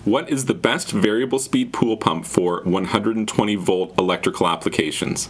What is the best variable speed pool pump for 120 volt electrical applications?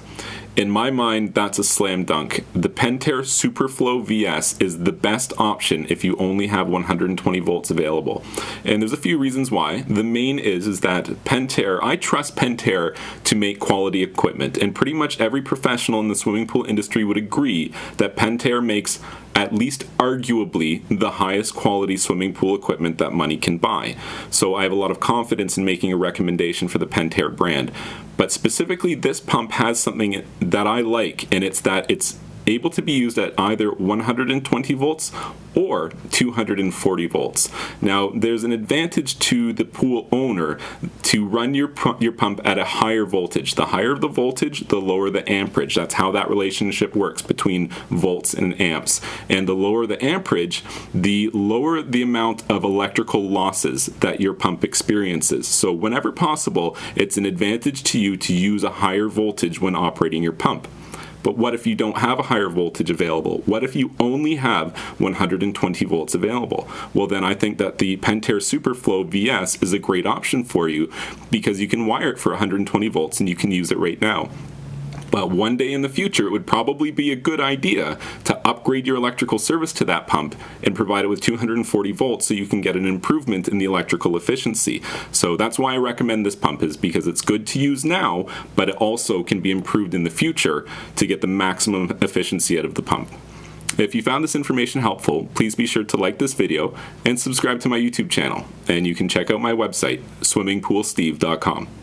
In my mind, that's a slam dunk. The Pentair Superflow VS is the best option if you only have 120 volts available. And there's a few reasons why. The main is that Pentair, I trust Pentair to make quality equipment, and pretty much every professional in the swimming pool industry would agree that Pentair makes at least arguably the highest quality swimming pool equipment that money can buy. So I have a lot of confidence in making a recommendation for the Pentair brand. But specifically, this pump has something that I like, and it's that it's able to be used at either 120 volts or 240 volts. Now, there's an advantage to the pool owner to run your pump at a higher voltage. The higher the voltage, the lower the amperage. That's how that relationship works between volts and amps. And the lower the amperage, the lower the amount of electrical losses that your pump experiences. So whenever possible, it's an advantage to you to use a higher voltage when operating your pump. But what if you don't have a higher voltage available? What if you only have 120 volts available? Well, then I think that the Pentair Superflow VS is a great option for you because you can wire it for 120 volts and you can use it right now. But one day in the future, it would probably be a good idea to upgrade your electrical service to that pump and provide it with 240 volts so you can get an improvement in the electrical efficiency. So that's why I recommend this pump, is because it's good to use now, but it also can be improved in the future to get the maximum efficiency out of the pump. If you found this information helpful, please be sure to like this video and subscribe to my YouTube channel. And you can check out my website, swimmingpoolsteve.com.